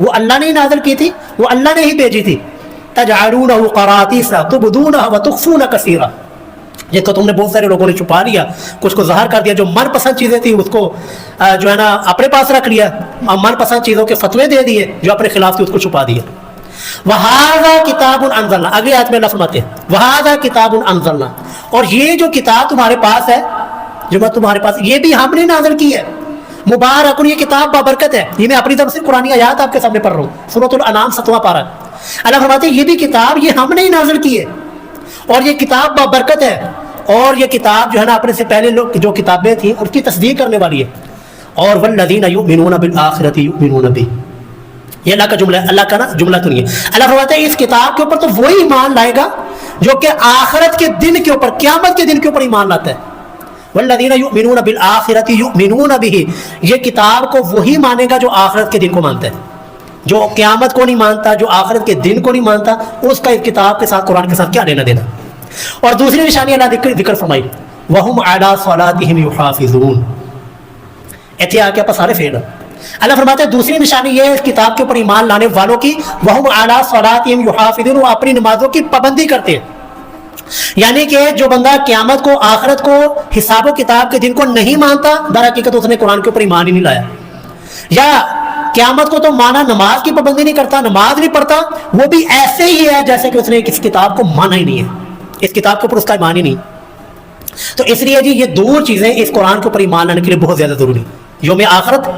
وہ اللہ نے ہی نازل کی تھی, وہ اللہ نے ہی بھیجی تھی. تجعلونہ قراطیسا تبدونہ وتخفون کثیرا, جس کو تم نے بہت سارے لوگوں نے چھپا لیا, کچھ کو ظاہر کر دیا, جو من پسند چیزیں تھیں اس کو جو ہے نا اپنے پاس رکھ لیا, من پسند چیزوں کے فتوے دے دیے, جو اپنے خلاف تھی اس کو چھپا دیا. وَهَذَا كِتَابٌ أَنزَلْنَا, اگلی آیت میں اللہ فرماتے ہیں وَهَذَا كِتَابٌ أَنزَلْنَا, اور یہ جو کتاب تمہارے پاس ہے, جو میں تمہارے پاس, یہ بھی ہم نے نازل کی ہے. مبارک, یہ کتاب بابرکت ہے. یہ میں اپنی طرف سے قرآن آیات آپ کے سامنے پڑھ رہا ہوں, سورۃ الانعام 7واں پارہ. اللہ فرماتے ہیں یہ بھی کتاب یہ ہم نے ہی نازل کی ہے, اور یہ کتاب بابرکت ہے, اور یہ کتاب جو ہے نا اپنے سے پہلے لوگ جو کتابیں تھیں ان کی تصدیق کرنے والی ہے. اور والذین یؤمنون بالآخرۃ یؤمنون بہ, یہ اللہ کا جملہ ہے, اللہ کا نا جملہ تو نہیں ہے. اللہ فرماتے ہیں اس کتاب کے اوپر تو وہی ایمان لائے گا جو کہ آخرت کے دن کے اوپر, قیامت کے دن کے اوپر ایمان لاتا ہے. والذین یؤمنون بالآخرۃ یؤمنون بہ, یہ کتاب کو وہی مانے گا جو آخرت کے دن کو مانتا ہے. جو قیامت کو نہیں مانتا, جو آخرت کے دن کو نہیں مانتا, اس کا اس کتاب کے ساتھ, قرآن کے ساتھ کیا لینا دینا. اور دوسری نشانی اللہ ذکر فرمائی وَهُمْ عَلَىٰ صَلَاتِهِمْ يُحَافِظُونَ, ایتھے آ کے آپ سارے فعل. اللہ فرماتے ہیں دوسری نشانی یہ ہے اس کتاب کے اوپر ایمان لانے والوں کی, وَهُمْ عَلَىٰ صَلَاتِهِمْ يُحَافِظُونَ, وہ اپنی نمازوں کی پابندی کرتے ہیں. یعنی کہ جو بندہ قیامت کو, آخرت کو, حساب و کتاب کے دن کو نہیں مانتا, در حقیقت اس نے قرآن کے اوپر ایمان ہی نہیں لایا. یا قیامت کو تو مانا, نماز کی پابندی نہیں کرتا, نماز نہیں پڑھتا, وہ بھی ایسے ہی ہے جیسے کہ اس نے اس کتاب کو مانا ہی نہیں ہے, اس کتاب کے اوپر اس کا ایمان ہی نہیں. تو اس لیے جی یہ دو چیزیں اس قرآن کے اوپر ایمان لانے کے لیے بہت زیادہ ضروری. یوم آخرت,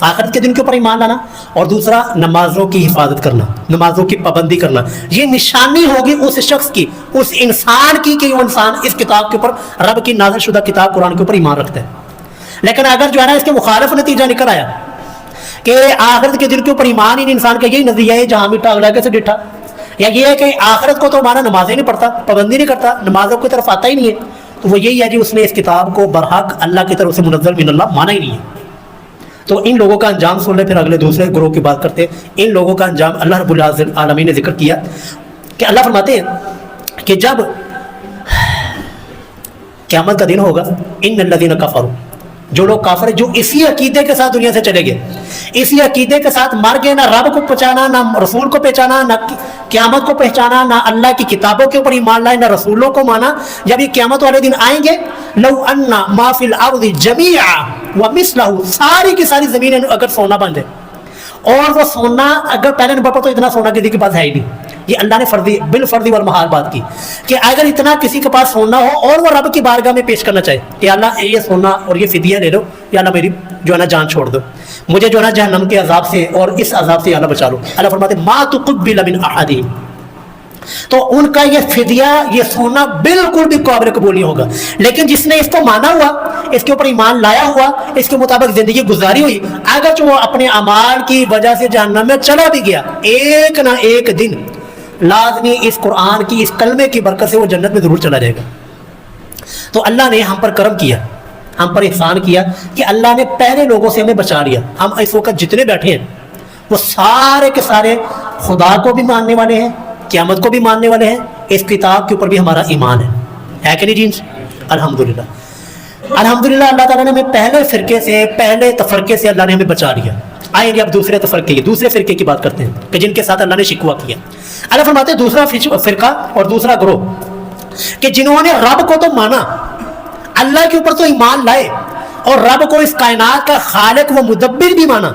آخرت کے دن کے اوپر ایمان لانا, اور دوسرا نمازوں کی حفاظت کرنا, نمازوں کی پابندی کرنا. یہ نشانی ہوگی اس شخص کی, اس انسان کی, کہ وہ انسان اس کتاب کے اوپر, رب کی نازل شدہ کتاب قرآن کے اوپر ایمان رکھتا ہے. لیکن اگر جو ہے نا اس کے مخالف نتیجہ نکل آیا کہ آخرت کے دن کے اوپر ایمان ہی نہیں, انسان کا یہی نظریہ ہے جہاں میٹھا اگلا کے سے ڈٹھا, یا یہ ہے کہ آخرت کو تو مانا نمازیں نہیں پڑھتا, پابندی نہیں کرتا, نمازوں کی طرف آتا ہی نہیں ہے, تو وہ یہی ہے جی اس نے اس کتاب کو برحق اللہ کی طرف سے منزل من اللہ مانا ہی نہیں ہے. تو ان لوگوں کا انجام سن لے, پھر اگلے دوسرے گروہ کی بات کرتے ہیں. ان لوگوں کا انجام اللہ رب العالمین نے ذکر کیا کہ اللہ فرماتے ہیں کہ جب قیامت کا دن ہوگا, ان الذین کفروا, جو لوگ کافر ہیں, جو اسی عقیدے کے ساتھ دنیا سے چلے گئے, اسی عقیدے کے ساتھ مر گئے, نہ رب کو پہچانا, نہ رسول کو پہچانا, نہ قیامت کو پہچانا, نہ اللہ کی کتابوں کے اوپر ایمان لائے, نہ رسولوں کو مانا. جب یہ قیامت والے دن آئیں گے, لو ان ما فی الارض جمیعا ومثلہ, ساری کی ساری زمینیں اگر سونا بن جائے, اور وہ سونا اگر پہلے نمبر پر تو اتنا سونا کسی کے پاس ہے ہی نہیں. یہ اللہ نے فرضی بالفرضی والمحال بات کی کہ اگر اتنا کسی کے پاس سونا ہو اور وہ رب کی بارگاہ میں پیش کرنا چاہے کہ اللہ یہ سونا اور یہ فدیہ لے لو, یا اللہ میری جو ہے نا جان چھوڑ دو, مجھے جو ہے نا جہنم کے عذاب سے اور اس عذاب سے اللہ بچا لو. اللہ فرماتے ما تقبل من احدہم, تو ان کا یہ فدیہ, یہ سونا بالکل بھی قابل قبول نہیں ہوگا. لیکن جس نے اس کو مانا ہوا, اس کے اوپر ایمان لایا ہوا, اس کے مطابق زندگی گزاری ہوئی, اگرچہ وہ اپنے اعمال کی وجہ سے جہنم میں چلا بھی گیا, ایک نہ ایک دن لازمی اس قرآن کی, اس کلمے کی برکت سے وہ جنت میں ضرور چلا جائے گا. تو اللہ نے ہم پر کرم کیا, ہم پر احسان کیا کہ اللہ نے پہلے لوگوں سے ہمیں بچا لیا. ہم اس وقت جتنے بیٹھے ہیں وہ سارے کے سارے خدا کو بھی ماننے والے ہیں, قیامت کو بھی ماننے والے ہیں, اس کتاب کے اوپر بھی ہمارا ایمان ہے کہ نہیں جی؟ الحمدللہ, الحمدللہ. اللہ تعالیٰ نے ہمیں پہلے فرقے سے, پہلے تفرقے سے اللہ نے ہمیں بچا لیا. آئیں گے اب دوسرے تفرقے کی, دوسرے فرقے کی بات کرتے ہیں کہ جن کے ساتھ اللہ نے شکوہ کیا. اللہ فرماتے ہیں دوسرا فرقہ اور دوسرا گروہ کہ جنہوں نے رب کو تو مانا, اللہ کے اوپر تو ایمان لائے, اور رب کو اس کائنات کا خالق و مدبر بھی مانا,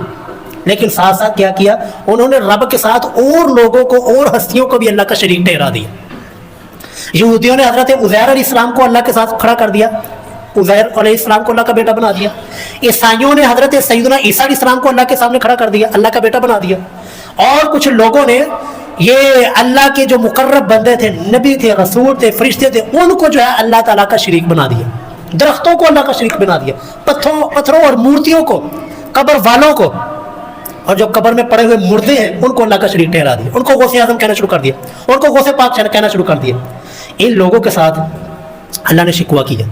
لیکن ساتھ ساتھ کیا کیا, انہوں نے رب کے ساتھ اور لوگوں کو اور ہستیوں کو بھی اللہ کا شریک ٹھہرا دیا. یہودیوں نے حضرت عزیر علیہ السلام کو اللہ کے ساتھ کھڑا کر دیا, عزیر علیہ السلام کو اللہ کا بیٹا بنا دیا. عیسائیوں نے حضرت سیدنا عیسیٰ علیہ السلام کو اللہ کے سامنے کھڑا کر دیا, اللہ کا بیٹا بنا دیا. اور کچھ لوگوں نے یہ اللہ کے جو مقرب بندے تھے, نبی تھے, رسول تھے, فرشتے تھے, ان کو جو ہے اللہ تعالیٰ کا شریک بنا دیا. درختوں کو اللہ کا شریک بنا دیا, پتھروں اور مورتیوں کو, قبر والوں کو, اور جو قبر میں پڑے ہوئے مردے ہیں ان کو اللہ کا شریک ٹھہرا دیا, ان کو غوث اعظم کہنا شروع کر دیا, ان کو غوث پاک کہنا شروع کر دیا. ان لوگوں کے ساتھ اللہ نے شکوہ کیا.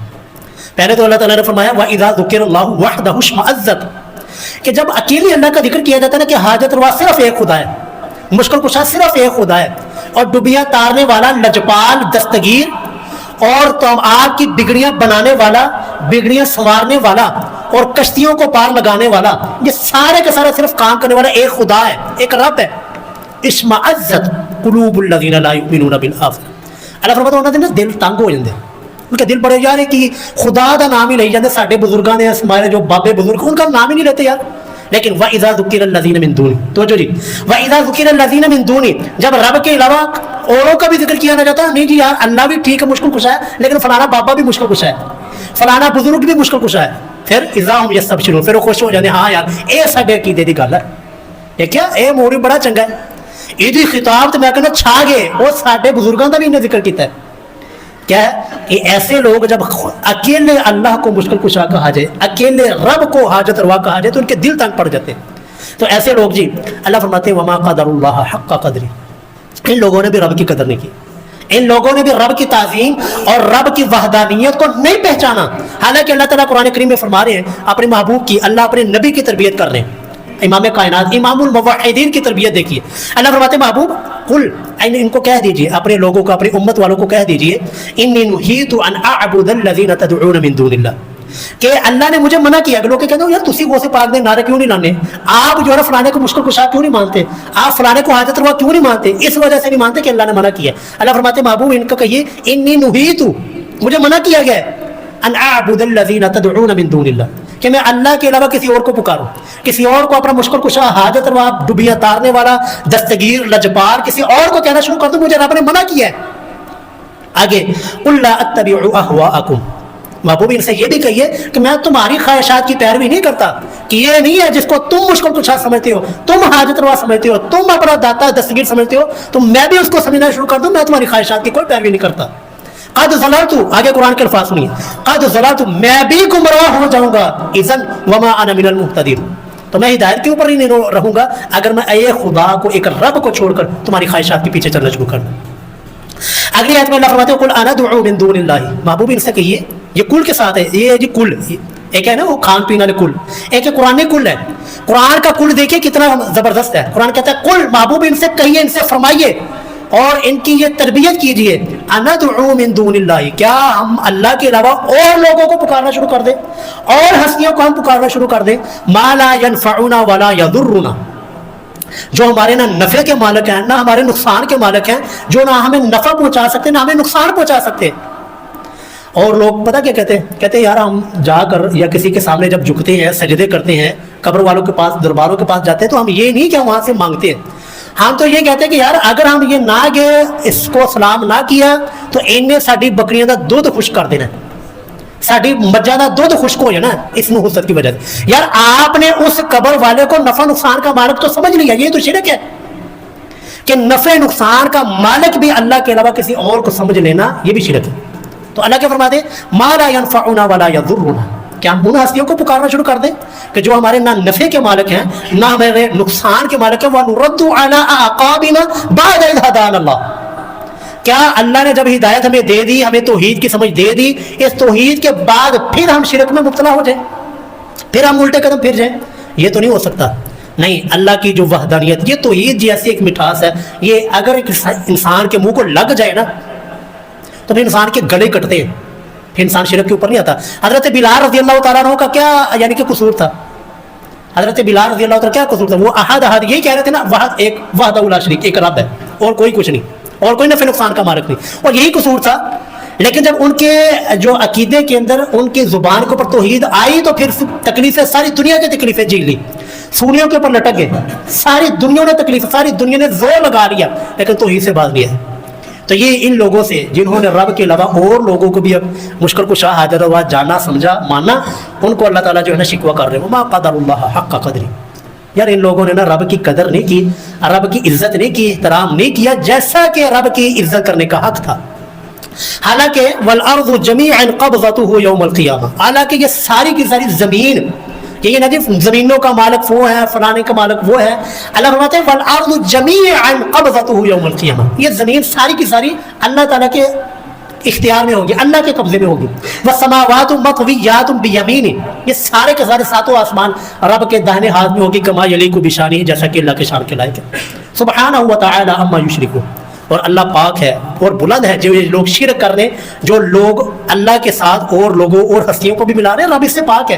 پہلے تو اللہ تعالیٰ نے فرمایا وَإِذَا ذُكِرَ اللَّهُ وَحْدَهُ اشْمَأَزَّتْ, کہ جب اکیلی اللہ کا ذکر کیا جاتا ہے نا کہ حاجت روا صرف ایک خدا ہے, مشکل کشا صرف ایک خدا ہے, اور ڈبیاں تارنے والا, لجپال, دستگیر, اور آپ کی بگڑیاں بنانے والا, بگڑیاں سنوارنے والا, اور کشتیوں کو پار لگانے والا، یہ سارے کا سارا صرف کام کرنے والا ایک خدا ہے، ایک رب ہے. اشمعزت قلوب الذین لا یؤمنون بالآخرہ. اللہ فرماتا انہاں دے نا دل تنگ ہو جاندے، ان کے دل بڑے یار کہ خدا دا نام ہی لئی جاندے. ساڈے بزرگاں نے ہمارے جو بابے بزرگ ان کا نام ہی نہیں لیتے یار. لیکن وَإِذَا ذُكِرَ الَّذِينَ مِن دُونِ، توجہ جی، وَإِذَا ذُكِرَ الَّذِينَ مِن دُونِ، جب رب کے علاوہ اوروں کا بھی ذکر کیا نہ جاتا، نہیں جی یار اللہ بھی ٹھیک ہے مشکل کشا ہے، لیکن فلانا بابا بھی مشکل کشا ہے، فلانا بزرگ بھی مشکل کشا ہے، پھر اذا ہم یستبشرون، پھر وہ خوش ہو جاتے ہیں. ہاں یار اے ساڈے عقیدے دی گل ہے، یہ کیا اے موری بڑا چنگا ہے، یہ خطاب تو میں کہنا چھا گئے. وہ ساڈے بزرگاں کا بھی انہیں ذکر کیتا ہے. کیا ہے کہ ایسے لوگ جب اکیلے اللہ کو مشکل کشا کہا جائے، اکیلے رب کو حاجت روا کہا جائے تو ان کے دل تنگ پڑ جاتے ہیں. تو ایسے لوگ جی اللہ فرماتے ہیں وما قدر اللہ حق قدری، ان لوگوں نے بھی رب کی قدر نہیں کی، ان لوگوں نے بھی رب کی تعظیم اور رب کی وحدانیت کو نہیں پہچانا. حالانکہ اللہ تعالیٰ قرآن کریم میں فرما رہے ہیں اپنے محبوب کی، اللہ اپنے نبی کی تربیت کر رہے ہیں، امام کائنات امام الموحدین کی تربیت دیکھیے. اللہ فرماتے محبوب قل، ان کو کہہ دیجئے، اپنے لوگوں کو، اپنی امت والوں کو کہہ دیجئے انی نہیت ان اعبد الذین تدعون من دون اللہ، کہ اللہ نے مجھے منع کیا. کہ لوگ کہتے ہیں یار تسی غوث پاک دے نعرے کیوں نہیں لانے، آپ جو ہے فلانے کو مشکل کشا کیوں نہیں مانتے، آپ فلانے کو حاجت روا کیوں نہیں مانتے، اس وجہ سے نہیں مانتے کہ اللہ نے منع کیا. اللہ فرماتے محبوب ان کو کہیے انی نہیت، مجھے منع کیا گیا ہے، ان اعبد الذین تدعون من دون اللہ، کہ میں اللہ کے علاوہ کسی اور کو پکاروں، کسی اور کو اپنا مشکل کشا، حاجت روا، ڈبیاں تارنے والا، دستگیر، لجپار، کسی اور کو کہنا شروع کر دوں مجھے رب نے منع کیا ہے. آگے قل لا اتبع اہواءکم، محبوب ان سے یہ بھی کہیے کہ میں تمہاری خواہشات کی پیروی نہیں کرتا، کہ یہ نہیں ہے جس کو تم مشکل کشا سمجھتے ہو، تم حاجت روا سمجھتے ہو، تم اپنا داتا دستگیر سمجھتے ہو، تو میں بھی اس کو سمجھنا شروع کر دوں. میں تمہاری خواہشات کی کوئی پیروی نہیں کرتا. قد ضللت، آگے قرآن کے الفاظ سنیے، قد ضللت، میں بھی گمراہ ہو جاؤں گا، اذن وما انا من المہتدین، تو میں ہدایت کے اوپر ہی نہیں رہوں گا اگر میں اے خدا کو، ایک رب کو چھوڑ کر تمہاری خواہشات کے پیچھے چلنا شروع کر دوں. اگلی آیت میں اللہ فرماتے ہیں قل انا ادعو من دون اللہ، محبوب ان سے کہیے، یہ کل کے ساتھ ہے، یہ جی کل، ایک ہے نا وہ کھان پین والے کل، ایک ہے قرآن کل ہے. قرآن کا کل دیکھیے کتنا زبردست ہے. قرآن کہتا ہے کل، محبوب ان سے کہیے، ان سے فرمائیے اور ان کی یہ تربیت کیجئے، اندعو من دون اللہ، کیا ہم اللہ کے علاوہ اور لوگوں کو پکارنا شروع کر دیں، اور ہستیوں کو ہم پکارنا شروع کر دیں، ما لا ينفعنا ولا يضرنا، جو ہمارے نہ نفع کے مالک ہیں نہ ہمارے نقصان کے مالک ہیں، جو نہ ہمیں نفع پہنچا سکتے نہ ہمیں نقصان پہنچا سکتے. اور لوگ پتہ کیا کہتے ہیں، کہتے ہیں یار ہم جا کر یا کسی کے سامنے جب جھکتے ہیں، سجدے کرتے ہیں، قبر والوں کے پاس، درباروں کے پاس جاتے ہیں، تو ہم یہ نہیں کہ وہاں سے مانگتے ہیں، ہم تو یہ کہتے ہیں کہ یار اگر ہم یہ نہ گئے، اس کو سلام نہ کیا، تو انہیں ساری بکریاں دا دودھ خشک کر دینا، ساری مجھا دا دودھ خشک ہو جانا اس نحوست کی وجہ سے. یار آپ نے اس قبر والے کو نفع نقصان کا مالک تو سمجھ لیا، یہ تو شرک ہے کہ نفع نقصان کا مالک بھی اللہ کے علاوہ کسی اور کو سمجھ لینا، یہ بھی شرک ہے. تو اللہ کیا فرماتے ہیں ما لا ينفعنا ولا يضرنا، کہ ہم ان ہستیوں کو پکارنا شروع کر دیں کہ جو ہمارے نہ نفع کے مالک ہیں نہ ہمارے نقصان کے مالک ہیں. وَنُرَدُّ عَلَىٰ أَعْقَابِنَا بَعْدَ إِذْ هَدَانَا اللَّهُ، کیا اللہ نے جب ہدایت ہمیں دے دی، ہمیں توحید کی سمجھ دے دی، اس توحید کے بعد پھر ہم شرک میں مبتلا ہو جائیں، پھر ہم الٹے قدم پھر جائیں؟ یہ تو نہیں ہو سکتا. نہیں، اللہ کی جو وحدانیت، یہ توحید جیسی ایک مٹھاس ہے، یہ اگر ایک انسان کے منہ کو لگ جائے نا تو پھر انسان کے گلے کٹتے ہیں، پھر انسان شرک کے اوپر نہیں آتا. حضرت بلال رضی اللہ تعالیٰ عنہ کا کیا یعنی کہ قصور تھا؟ حضرت بلال رضی اللہ تعالیٰ کیا قصور تھا؟ وہ احد یہی کہہ رہے تھے نا، ایک وحدہ لا شریک، ایک رب ہے اور کوئی کچھ نہیں، اور کوئی نفع نقصان کا مالک نہیں، اور یہی قصور تھا. لیکن جب ان کے جو عقیدے کے اندر ان کی زبان کے اوپر توحید آئی تو پھر تکلیفیں، ساری دنیا کی تکلیفیں جھیل لی، سولیوں کے اوپر لٹک گئے، ساری دنیا نے تکلیف، ساری دنیا نے زور لگا لیا لیکن توحید سے باز لیا ہے. تو یہ ان لوگوں سے جنہوں نے رب کے علاوہ اور لوگوں کو بھی اب مشکل کشا، حاجت روا جانا سمجھا ماننا، ان کو اللہ تعالیٰ جو ہے نا شکوہ کر رہے ہیں وما قدر اللہ حق قدری. یار ان لوگوں نے نا رب کی قدر نہیں کی، رب کی عزت نہیں کی، احترام نہیں کیا جیسا کہ رب کی عزت کرنے کا حق تھا. حالانکہ والارض جمیعا قبضته یوم القیامہ، حالانکہ یہ ساری کی ساری زمین، یہ نہ جی زمینوں کا مالک وہ ہے، فلانے کا مالک وہ ہے. اللہ فرماتے ہیں والارض جمیعا قبضته یوم القیامہ، یہ زمین ساری کی ساری اللہ تعالیٰ کے اختیار میں ہوگی، اللہ کے قبضے میں ہوگی. والسماوات مطویات بیمینہ، یہ سارے کے سارے ساتوں آسمان رب کے داہنے ہاتھ میں ہوگی. کما یلیق بشانہ، جیسا کہ اللہ کے شان کے لائق ہے. سبحانہ وتعالی عما یشرکون، اور اللہ پاک ہے اور بلند ہے جو یہ لوگ شرک کر رہے ہیں، جو لوگ اللہ کے ساتھ اور لوگوں اور ہستیوں کو بھی ملا رہے ہیں، رب اس سے پاک ہے.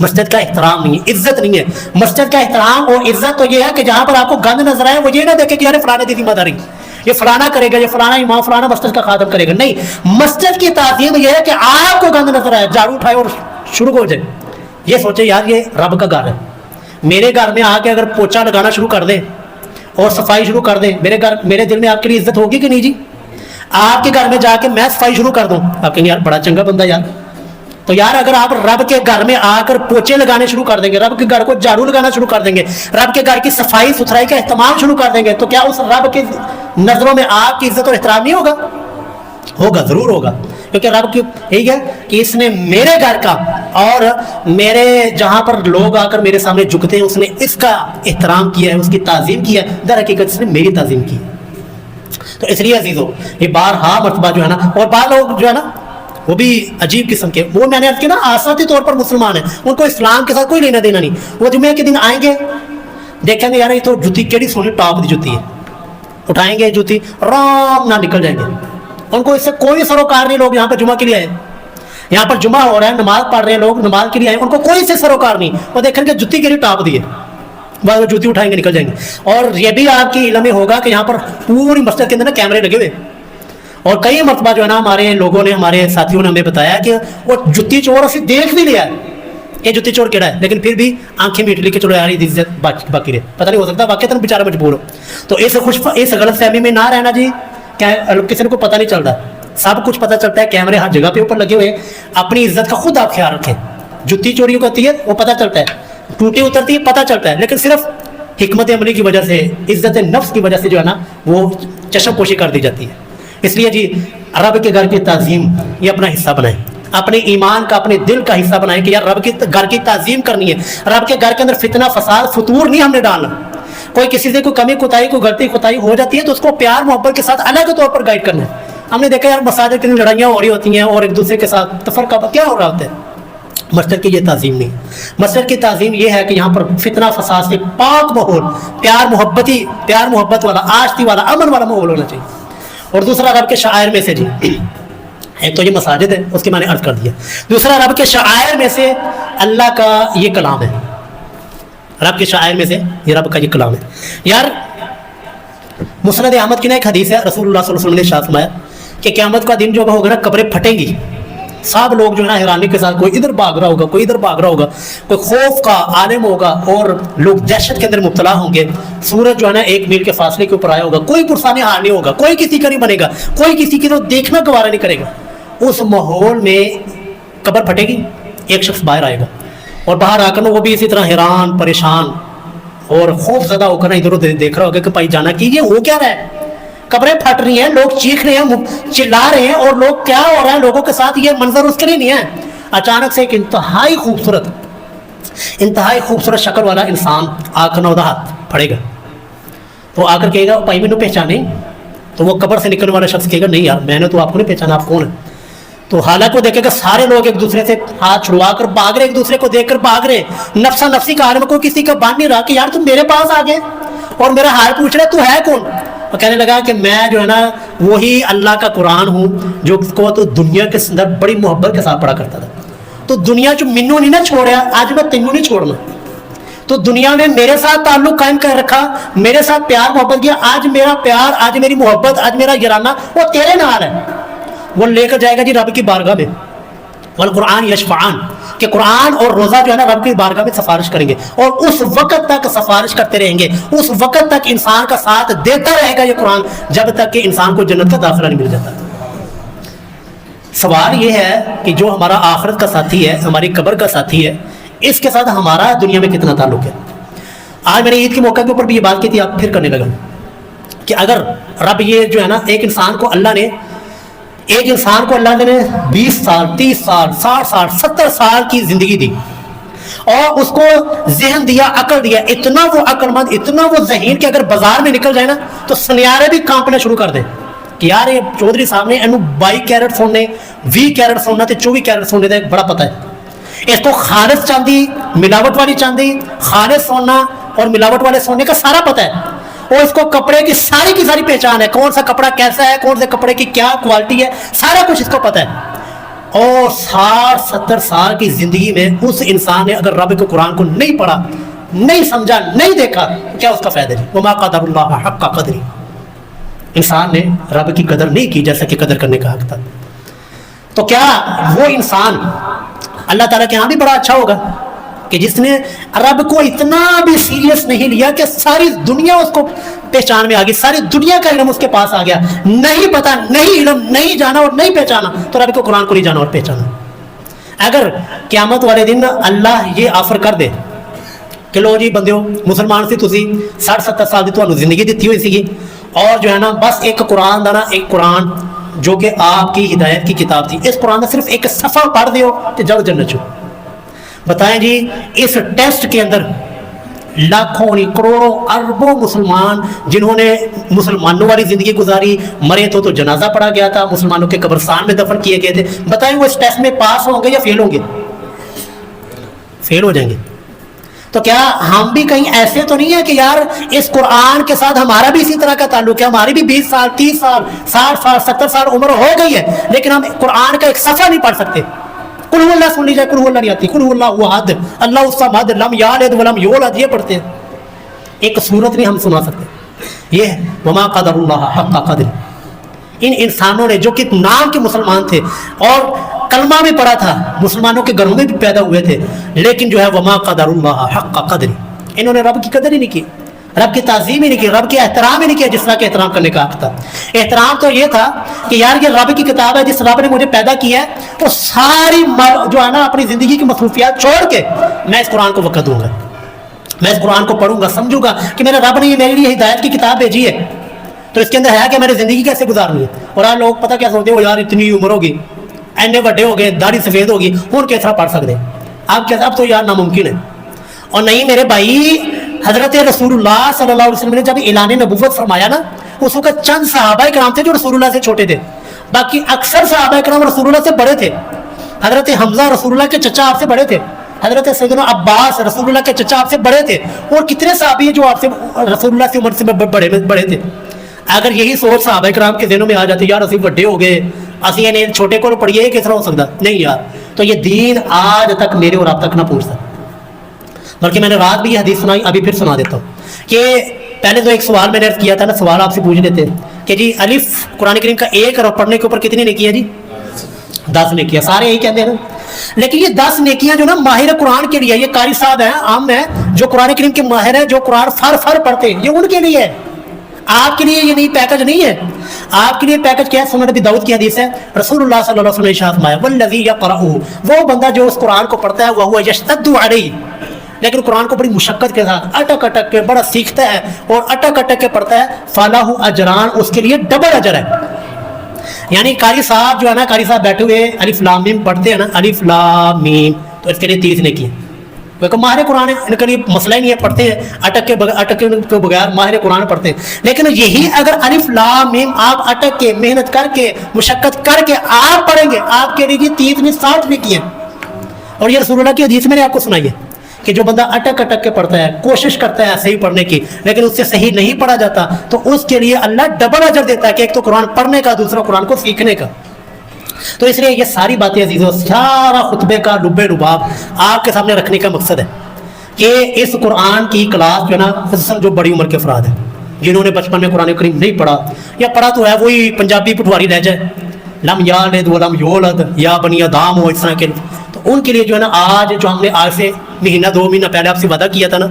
مسجد کا احترام نہیں ہے، عزت نہیں ہے. مسجد کا احترام اور عزت تو یہ ہے کہ جہاں پر آپ کو گند نظر آئے وہ یہ نہ دیکھے کہ یار فلانے کی ذمہ داری، یہ فلانا کرے گا، یہ فلانا امام فلانا مسجد کا خادم کرے گا. نہیں، مسجد کی تعظیم یہ ہے کہ آپ کو گند نظر آئے، جھاڑو اٹھائے اور شروع ہو جائے. یہ سوچے یار یہ رب کا گھر ہے، میرے گھر میں آ کے اگر پوچھا لگانا شروع کر دیں اور صفائی شروع کر دیں، میرے دل میں آپ کے لیے عزت ہوگی کہ نہیں جی؟ آپ کے گھر میں جا کے میں صفائی شروع کر دوں، آپ کہیں یار بڑا چنگا بندہ یار. تو یار اگر آپ رب کے گھر میں آ کر پوچھے لگانے شروع کر دیں گے، رب کے گھر کو جھاڑو لگانا شروع کر دیں گے، رب کے گھر کی صفائی ستھرائی کا اہتمام شروع کر دیں گے، تو کیا اس رب کی نظروں میں آپ کی عزت اور احترام نہیں ہوگا؟ ہوگا، ضرور ہوگا. کیونکہ رب کی یہی ہے کہ اس نے میرے گھر کا اور میرے جہاں پر لوگ آ کر میرے سامنے جھکتے ہیں اس نے اس کا احترام کیا ہے، اس کی تعظیم کی ہے. در حقیقت اس نے میری تعظیم کی ہے. تو اس لیے عزیزو یہ بارہا مرتبہ جو ہے نا، اور بعض لوگ جو ہے نا وہ بھی عجیب قسم کے، وہ میں نے عرض کیا نا آساتی طور پر مسلمان ہیں، ان کو اسلام کے ساتھ کوئی لینا دینا نہیں. وہ جمعے کے دن آئیں گے دیکھیں گے یار یہ تو جوتی کیڑی سونی ٹاپ دی جوتی ہے، اٹھائیں گے جوتی آرام نہ نکل جائیں گے. ان کو اس سے کوئی سروکار نہیں. لوگ یہاں پر جمعہ کے لیے آئے، یہاں پر جمعہ ہو رہا ہے، نماز پڑھ رہے ہیں لوگ، نماز کے لیے آئے، ان کو کوئی سے سروکار نہیں. وہ دیکھیں گے جوتی کیڑی ٹاپ دی ہے، بعد وہ جوتی اٹھائیں گے نکل جائیں گے. اور یہ بھی آپ کی علم میں ہوگا کہ یہاں پر پوری مسجد کے اندر نا کیمرے لگے ہوئے، اور کئی مرتبہ جو ہے نا ہمارے لوگوں نے، ہمارے ساتھیوں نے ہمیں بتایا کہ وہ جتی چور اسے دیکھ بھی لیا ہے یہ جتی چور کیڑا ہے، لیکن پھر بھی آنکھیں میٹ لی کہ چلو یار عزت باقی رہے. پتہ نہیں ہو سکتا واقعی تم بیچارہ مجبور ہو. تو اس غلط فہمی میں نہ رہنا جی، کیا کسی کو پتہ نہیں چلتا، سب کچھ پتہ چلتا ہے. کیمرے ہر جگہ پہ اوپر لگے ہوئے، اپنی عزت کا خود آپ خیال رکھیں. جتی چوری ہوتی ہے وہ پتہ چلتا ہے، ٹوٹی اترتی ہے پتہ چلتا ہے، لیکن صرف حکمت عملی کی وجہ سے، عزت نفس کی وجہ سے جو ہے نا وہ چشم پوشی کر دی جاتی ہے. اس لیے جی رب کے گھر کی تعظیم یہ اپنا حصہ بنائیں، اپنے ایمان کا، اپنے دل کا حصہ بنائیں کہ یار رب کے گھر کی تعظیم کرنی ہے. رب کے گھر کے اندر فتنہ فساد فتور نہیں ہم نے ڈالنا. کوئی کسی سے کوئی کمی کوتاہی، کوئی غلطی کوتاہی ہو جاتی ہے تو اس کو پیار محبت کے ساتھ الگ طور پر گائیڈ کرنا ہے. ہم نے دیکھا یار مساجد کے لڑائیاں ہو رہی ہوتی ہیں اور ایک دوسرے کے ساتھ تفرقہ کیا ہو رہا ہوتا ہے. مسجد کی یہ تعظیم نہیں. مسجد کی تعظیم یہ ہے کہ یہاں پر فتنہ فساد سے پاک ماحول، پیار محبت والا، آشتی والا، امن والا ماحول ہونا چاہیے. اور دوسرا رب کے شعائر میں سے جی، ایک تو یہ مساجد ہے اس کی میں نے عرض کر دیا، دوسرا رب کے شعائر میں سے اللہ کا یہ کلام ہے. رب کے شعائر میں سے یہ رب کا یہ کلام ہے. یار مسند احمد کی نا ایک حدیث ہے، رسول اللہ صلی اللہ علیہ وسلم نے ارشاد فرمایا کہ قیامت کا دن جو ہوگا نا قبریں پھٹیں گی، سب لوگ جو ہے نا حیرانی کے ساتھ، کوئی ادھر بھاگ رہا ہوگا، کوئی ادھر بھاگ رہا ہوگا، کوئی خوف کا عالم ہوگا اور لوگ دہشت کے اندر مبتلا ہوں گے. سورج جو ہے نا 1 میل کے فاصلے کے اوپر آیا ہوگا، کوئی پرسانی حال نہیں ہوگا، کوئی کسی کا نہیں بنے گا، کوئی کسی کی تو دیکھنا گوارا نہیں کرے گا. اس ماحول میں قبر پھٹے گی، ایک شخص باہر آئے گا اور باہر آ کر وہ بھی اسی طرح حیران پریشان اور خوف زدہ ہو کر ادھر ادھر دیکھ رہا ہوگا کہ بھائی جانا کیجیے، ہو کیا رہا ہے. قبریں پھٹ رہی ہیں، لوگ چیخ رہے ہیں، چلا رہے ہیں، اور لوگ کیا ہو رہا ہے لوگوں کے ساتھ، یہ منظر اس کے لیے نہیں ہے. اچانک سے ایک انتہائی خوبصورت شکل والا انسان آ کر نودہ ہاتھ پھڑے گا. تو آ کر کہے گا بھائی مینوں پہچانے؟ تو وہ قبر سے نکلنے والا شخص کہے گا نہیں یار میں نے تو آپ کو نہیں پہچانا، آپ کون ہیں؟ تو حالانکہ وہ دیکھے گا سارے لوگ ایک دوسرے سے ہاتھ چھڑوا کر بھاگ رہے، ایک دوسرے کو دیکھ کر بھاگ رہے، نفسا نفسی کا عالم، کوئی کسی کا بان نہیں رہا کہ یار تم میرے پاس آ گئے اور میرا حال پوچھ رہے تو ہے کون؟ وہ کہنے لگا کہ میں جو ہے نا وہی اللہ کا قرآن ہوں جو کو تو دنیا کے اندر بڑی محبت کے ساتھ پڑھا کرتا تھا. تو دنیا جو منو نہیں نہ چھوڑا، آج میں تینوں نہیں چھوڑنا. تو دنیا نے میرے ساتھ تعلق قائم کر رکھا، میرے ساتھ پیار محبت کیا، آج میرا پیار، آج میری محبت، آج میرا یارانہ وہ تیرے نال ہے. وہ لے کر جائے گا جی رب کی بارگاہ میں، والقرآن یشفعان، کہ قرآن اور روزہ جو ہے نا رب کی بارگاہ میں سفارش کریں گے، اور اس وقت تک سفارش کرتے رہیں گے، اس وقت تک انسان کا ساتھ دیتا رہے گا یہ قرآن، جب تک کہ انسان کو جنت کا داخلہ نہیں مل جاتا. سوال یہ ہے کہ جو ہمارا آخرت کا ساتھی ہے، ہماری قبر کا ساتھی ہے، اس کے ساتھ ہمارا دنیا میں کتنا تعلق ہے. آج میں نے عید کے موقع کے اوپر بھی یہ بات کی تھی، آپ پھر کرنے لگا کہ اگر رب یہ جو ہے نا ایک انسان کو اللہ نے 20 سال 30 سال 60 سال 70 سال کی زندگی دی اور اس کو ذہن دیا، عقل دیا، اتنا وہ عقل مند، اتنا وہ ذہین کہ اگر بازار میں نکل جائے نا تو سنیارے بھی کانپنا شروع کر دیں کہ یار یہ چودھری صاحب نے 22 کیرٹ سونے 20 کیرٹ سونا تے 24 کیرٹ سونے کا بڑا پتہ ہے. اس کو خالص چاندی، ملاوٹ والی چاندی، خالص سونا اور ملاوٹ والے سونے کا سارا پتہ ہے، اور اس کو کپڑے کی ساری پہچان ہے، کون سا کپڑا کیسا ہے، کون سے کپڑے کی کیا کوالٹی ہے، سارا کچھ اس کو پتہ ہے. اور 60-70 سال کی زندگی میں اس انسان نے اگر رب کے قرآن کو نہیں پڑھا, نہیں سمجھا, نہیں دیکھا, کیا اس کا فائدہ نہیں. وما قدر اللہ حق قدری, انسان نے رب کی قدر نہیں کی جیسا کہ قدر کرنے کا حق تھا. تو کیا وہ انسان اللہ تعالیٰ کے ہاں بھی بڑا اچھا ہوگا کہ جس نے رب کو اتنا بھی سیریس نہیں لیا کہ ساری دنیا اس کو پہچان میں آ گئی, ساری دنیا کا علم اس کے پاس آ گیا, نہیں پتا, نہیں علم, نہیں جانا اور نہیں پہچانا, تو رب کو قرآن کو نہیں جانا اور پہچانا. اگر قیامت والے دن اللہ یہ آفر کر دے کہ لو جی بندیو مسلمان سی تسی 60-70 سال دی تانوں زندگی دیتی ہوئی سی, اور جو ہے نا بس ایک قرآن دا نا, ایک قرآن جو کہ آپ کی ہدایت کی کتاب تھی, اس قرآن میں صرف ایک صفحہ پڑھ دیو تو جاؤ جنت چو. بتائیں جی اس ٹیسٹ کے اندر لاکھوں کروڑوں اربوں مسلمان جنہوں نے مسلمانوں والی زندگی گزاری, مرے تو جنازہ پڑھا گیا تھا, مسلمانوں کے قبرستان میں دفن کیے گئے تھے, بتائیں وہ اس ٹیسٹ میں پاس ہوں گے یا فیل ہوں گے؟ فیل ہو جائیں گے. تو کیا ہم بھی کہیں ایسے تو نہیں ہے کہ یار اس قرآن کے ساتھ ہمارا بھی اسی طرح کا تعلق ہے, ہماری بھی 20 سال 30 سال 60 سال 70 سال عمر ہو گئی ہے, لیکن ہم قرآن کا ایک صفحہ نہیں پڑھ سکتے. قل هو اللہ سن لیجیے, قل هو اللہ نہیں آتی, قل هو اللہ احد اللہ الصمد لم یلد ولم یولد, یہ پڑھتے ہیں, ایک صورت نہیں ہم سنا سکتے. یہ ہے وما قدر اللہ حق قدر. ان انسانوں نے جو کہ نام کے مسلمان تھے اور کلمہ بھی پڑھا تھا, مسلمانوں کے گھروں میں بھی پیدا ہوئے تھے, لیکن جو ہے وما قدر اللہ حق قدر, انہوں نے رب کی قدر ہی نہیں کی, رب کی تعظیم ہی نہیں کی, رب کے احترام ہی نہیں کیا جس طرح کے احترام کرنے کا حق تھا. احترام تو یہ تھا کہ یار یہ رب کی کتاب ہے, جس رب نے مجھے پیدا کیا ہے, تو ساری جو ہے نا اپنی زندگی کی مصروفیات چھوڑ کے میں اس قرآن کو وقت دوں گا, میں اس قرآن کو پڑھوں گا, سمجھوں گا کہ میرے رب نے یہ میرے لیے ہدایت کی کتاب بھیجی ہے, تو اس کے اندر ہے کہ میری زندگی کیسے گزارنی ہے. اور آج لوگ پتہ کیا سوچتے ہیں, وہ یار اتنی عمر ہوگی, اینے بڑے ہو گئے, داڑھی سفید ہوگی, ہوں کس طرح پڑھ سکتے ہیں آپ کیسا, اب تو یار ناممکن ہے. اور نہیں میرے بھائی, حضرت رسول اللہ صلی اللہ علیہ وسلم نے جب اعلان نبوت فرمایا نا, اس وقت چند صحابہ کرام تھے جو رسول اللہ سے چھوٹے تھے, باقی اکثر صحابہ کرام رسول اللہ سے بڑے تھے. حضرت حمزہ رسول اللہ کے چچا آپ سے بڑے تھے, حضرت سیدنا عباس رسول اللہ کے چچا آپ سے بڑے تھے, اور کتنے صحابی ہیں جو آپ سے رسول اللہ کی عمر سے بڑے تھے. اگر یہی سوچ صحابہ کرام کے ذہنوں میں آ جاتی, یار اسی بڑے ہو گئے, اسی نے چھوٹے کو پڑھیے, کس طرح ہو سکتا, نہیں یار, تو یہ دین آج تک میرے اور آپ تک نہ پہنچتا. بلکہ میں نے رات بھی یہ حدیث سنائی, ابھی پھر سنا دیتا ہوں کہ پہلے تو ایک سوال میں نے عرض کیا تھا نا, سوال آپ سے پوچھ لیتے کہ جی الف قرآن کریم کا ایک حرف پڑھنے کے اوپر کتنی نیکیاں جی؟ 10 نیکیاں, سارے یہی کہتے ہیں نا. لیکن یہ 10 نیکیاں جو نا ماہر قرآن کے لیے, یہ قاری صاحب ہیں, عام ہیں, جو قرآن کریم کے ماہر ہیں, جو قرآن فر پڑھتے ہیں, یہ ان کے لیے ہے. آپ کے لیے یہ نہیں پیکج نہیں ہے. آپ کے لیے پیکج کیا ہے؟ سنن نبی داؤد کی حدیث ہے, رسول اللہ صلی اللہ علیہ وسلم نے ارشاد فرمایا والذی یقرأہ, وہ بندہ جو اس قرآن کو پڑھتا ہے, وہو یشتد علیہ, لیکن قرآن کو بڑی مشقت کے ساتھ اٹک اٹک کے بڑا سیکھتا ہے اور اٹک اٹک کے پڑھتا ہے, فلاح اجران, اس کے لیے ڈبل اجر ہے. یعنی قاری صاحب جو ہے نا, قاری صاحب بیٹھے ہوئے الف لام میم پڑھتے ہیں نا, الف لام میم, تو اس کے لیے 30 نیکی ہے. کیونکہ ماہر قرآن ہے, ان کے لیے مسئلہ ہی نہیں ہے, پڑھتے ہیں اٹک کے بغیر ماہر قرآن پڑھتے ہیں. لیکن یہی اگر الف لام میم آپ اٹک کے, محنت کر کے, مشقت کر کے آپ پڑھیں گے, آپ کے لیے 30 نہیں 60 نیکی ہے. اور یہ رسول اللہ کی حدیث میں نے آپ کو سنائی ہے کہ جو بندہ اٹک اٹک کے پڑھتا ہے, کوشش کرتا ہے صحیح پڑھنے کی, لیکن اس سے صحیح نہیں پڑھا جاتا, تو اس کے لیے اللہ ڈبل اجر دیتا ہے, کہ ایک تو قرآن پڑھنے کا, دوسرا قرآن کو سیکھنے کا. تو اس لیے یہ ساری باتیں عزیزوں, سارا خطبے کا لب لباب آپ کے سامنے رکھنے کا مقصد ہے کہ اس قرآن کی کلاس جو ہے نا, خصوصاً جو بڑی عمر کے افراد ہیں, جنہوں نے بچپن میں قرآن کریم نہیں پڑھا, یا پڑھا تو ہے وہی پنجابی پٹواری رہ جائے, لم یلد ولم یولد, یا بنی آدم ہو, اس طرح کے, تو ان کے لیے جو ہے نا آج جو ہم نے آج سے مہینہ 2 مہینہ پہلے آپ سے وعدہ کیا تھا نا,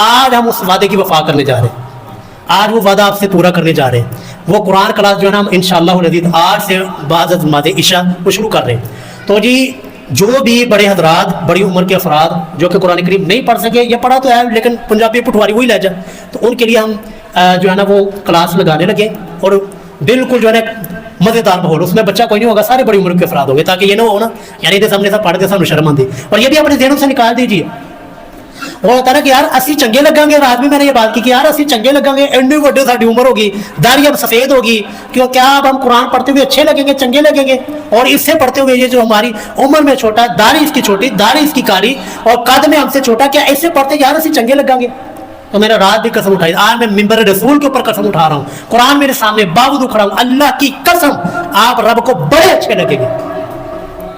آج ہم اس وعدے کی وفا کرنے جا رہے ہیں. آج وہ وعدہ آپ سے پورا کرنے جا رہے ہیں. وہ قرآن کلاس جو ہے نا ہم انشاءاللہ العزیز آج سے بعد از نماز عشاء وہ شروع کر رہے ہیں. تو جی جو بھی بڑے حضرات, بڑی عمر کے افراد جو کہ قرآن کریم نہیں پڑھ سکے, یا پڑھا تو ہے لیکن پنجابی پٹواری وہی لہجہ, تو ان کے لیے ہم جو ہے نا وہ کلاس لگانے لگے, اور بالکل جو ہے نا مزیدار ماحول, اس میں بچہ کوئی نہیں ہوگا, سارے بڑی عمر کے افراد ہوں گے, تاکہ یہ نہ ہو نا یعنی دے سامنے سب پڑھتے سامنے شرم آتی. اور یہ بھی اپنے ذہنوں سے نکال دیجیے. وہ ہوتا ہے نا کہ یار اسی چنگے لگیں گے, رات بھی میں نے یہ بات کی کہ یار اسی چنگے لگیں گے, اینڈی وڈے ساری عمر ہوگی, داڑھی اب سفید ہوگی, کیوں کیا اب ہم قرآن پڑھتے ہوئے اچھے لگیں گے, چنگے لگیں گے, اور اس سے پڑھتے ہوئے یہ جو ہماری عمر میں چھوٹا, داڑھی اس کی چھوٹی, داڑھی اس کی کالی, اور قد میں ہم سے چھوٹا, کیا ایسے پڑھتے یار اسی چنگے لگیں گے؟ تو میں نے رات بھی قسم اٹھائی, آج میں منبر رسول کے اوپر قسم اٹھا رہا ہوں, قرآن میرے سامنے باوجود کھڑا ہوں, اللہ کی قسم آپ رب کو بڑے اچھے لگیں گے.